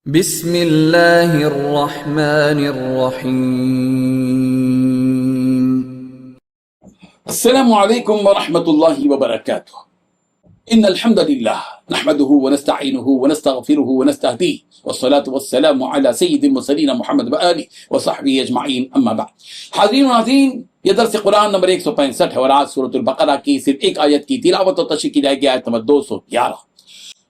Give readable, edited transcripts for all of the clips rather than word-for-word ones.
بسم اللہ الرحمن الرحیم۔ السلام علیکم ورحمۃ اللہ وبرکاتہ۔ ان الحمد للہ نحمده ونستعینه ونستغفره ونستهدیه والصلاة والسلام على سید المرسلین محمد وآلہ وصحبہ اجمعین، اما بعد۔ حاضرین و ناظرین، یہ درس قرآن نمبر 165 ہے اور آج سورۃ البقرہ کی صرف ایک آیت کی تلاوت و تشریح کی جائے گی، آیت نمبر 211۔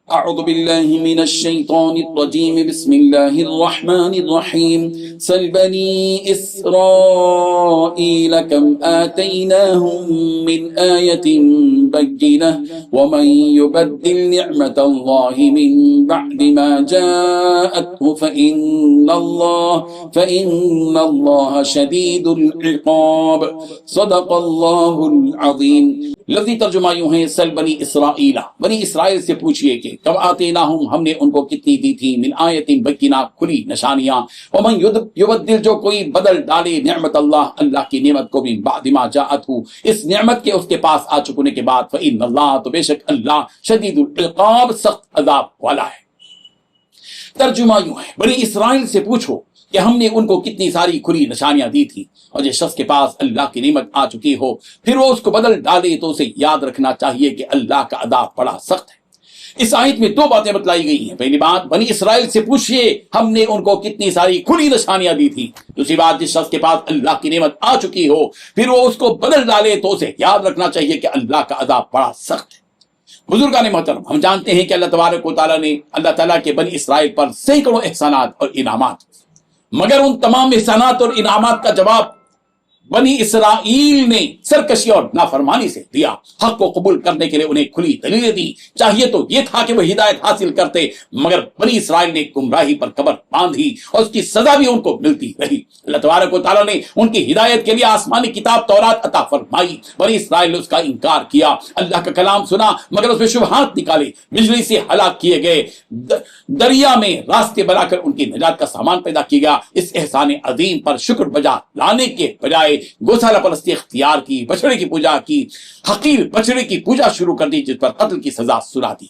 اعوذ باللہ من الشیطان الرجیم، بسم اللہ الرحمن الرحیم۔ سل بنی اسرائیل کم آتیناہم من آیت بینہ ومن یبدل نعمت اللہ من بعد ما جاءته فإن اللہ شدید العقاب۔ صدق اللہ العظیم۔ لفظی ترجمہ یوں ہے، سل بنی اسرائیل، بنی اسرائیل سے پوچھئے کہ کم آتیناہم، ہم نے ان کو کتنی دی تھی، من آیت بینہ، کھلی نشانیاں، ومن یبدل، جو کوئی بدل ڈالے، نعمت اللہ، اللہ کی نعمت کو، من بعد ما جاءته، اس نعمت کے اس کے پاس آ چکنے کے بعد، فإن اللہ، تو بے شک اللہ، شدید العقاب، سخت عذاب والا ہے۔ ترجمہ یوں ہے، بنی اسرائیل سے پوچھو کہ ہم نے ان کو کتنی ساری کھلی نشانیاں دی تھی، اور جس شخص کے پاس اللہ کی نعمت آ چکی ہو پھر وہ اس کو بدل ڈالے تو اسے یاد رکھنا چاہیے کہ اللہ کا عذاب بڑا سخت ہے۔ اس آیت میں دو باتیں بتلائی گئی ہیں۔ پہلی بات، بنی اسرائیل سے پوچھئے ہم نے ان کو کتنی ساری کھلی نشانیاں دی تھی۔ دوسری بات، جس شخص کے پاس اللہ کی نعمت آ چکی ہو پھر وہ اس کو بدل ڈالے تو اسے یاد رکھنا چاہیے کہ اللہ کا عذاب بڑا سخت ہے۔ بزرگان محترم، ہم جانتے ہیں کہ اللہ تبارک و تعالیٰ نے اللہ تعالیٰ کے بنی اسرائیل پر سینکڑوں احسانات اور انعامات، مگر ان تمام احسانات اور انعامات کا جواب بنی اسرائیل نے سرکشی اور نافرمانی سے دیا۔ حق کو قبول کرنے کے لیے انہیں کھلی دلیلیں دی، چاہیے تو یہ تھا کہ وہ ہدایت حاصل کرتے، مگر بنی اسرائیل نے گمراہی پر کمر باندھی اور اس کی سزا بھی ان کو ملتی رہی۔ اللہ تبارک و تعالیٰ نے ان کی ہدایت کے لیے آسمانی کتاب تورات عطا فرمائی، بنی اسرائیل نے اس کا انکار کیا، اللہ کا کلام سنا مگر اس میں شبہات نکالے، بجلی سے ہلاک کیے گئے، دریا میں راستے بنا کر ان کی نجات کا سامان پیدا کیا گیا۔ اس احسان عظیم پر شکر بجا لانے کے بجائے گوسالہ پرستی اختیار کی، بچڑے کی پوجا کی، حقیر بچڑے کی پوجا شروع کر دی، جس پر قتل کی سزا سنا دی۔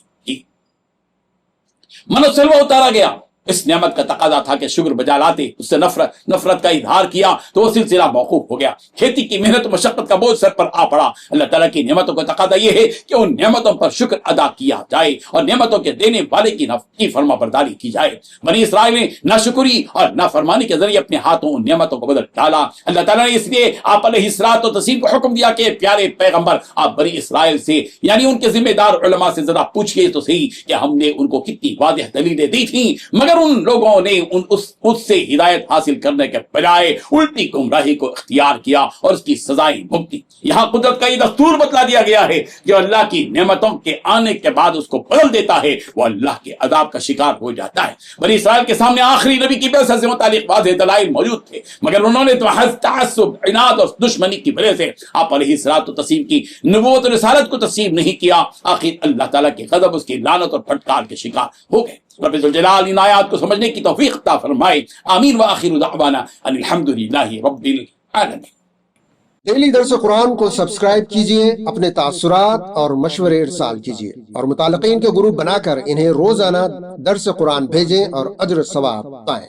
من و سلوہ اتارا گیا۔ اس نعمت کا تقاضا تھا کہ شکر بجا لاتے، اس سے نفرت کا اظہار کیا تو وہ سلسلہ موقوف ہو گیا۔ کھیتی کی محنت و مشقت کا بوجھ سر پر آ پڑا۔ اللہ تعالیٰ کی نعمتوں کا تقاضا یہ ہے کہ ان نعمتوں پر شکر ادا کیا جائے اور نعمتوں کے دینے والے کی فرما برداری کی جائے۔ بنی اسرائیل نے ناشکری اور نافرمانی کے ذریعے اپنے ہاتھوں ان نعمتوں کو بدل ڈالا۔ اللہ تعالیٰ نے اس لیے آپ علیہ الصلوۃ والتسلیم کو حکم دیا کہ پیارے پیغمبر، آپ بنی اسرائیل سے، یعنی ان کے ذمہ دار علماء سے ذرا پوچھئے تو صحیح کہ ہم نے ان کو کتنی واضح دلیلیں دی تھیں، مگر ان لوگوں نے اس سے ہدایت حاصل کرنے کے بجائے الٹی گمراہی کو اختیار کیا اور اس کی سزائیں بھگتی۔ یہاں قدرت کا یہ دستور بتلا دیا گیا ہے، جو اللہ کی نعمتوں کے آنے کے بعد اس کو بدل دیتا ہے وہ اللہ کے عذاب کا شکار ہو جاتا ہے۔ بنی اسرائیل کے سامنے آخری نبی کی بعثت سے متعلق واضح دلائل موجود تھے، مگر انہوں نے محض تعصب، عناد اور دشمنی کی وجہ سے آپ علیہ الصلوۃ والتسلیم کی نبوت و رسالت کو تسلیم نہیں کیا۔ آخر اللہ تعالیٰ کے غضب، اس کی لعنت اور پھٹکار کے شکار ہو گئے۔ رب ذوالجلال ان آیات کو سمجھنے کی توفیق عطا فرمائے، آمین۔ وآخر دعوانا ان الحمدللہ رب العالمین۔ ڈیلی درس قرآن کو سبسکرائب کیجئے، اپنے تاثرات اور مشورے ارسال کیجئے اور متعلقین کے گروپ بنا کر انہیں روزانہ درس قرآن بھیجیں اور اجر ثواب پائیں۔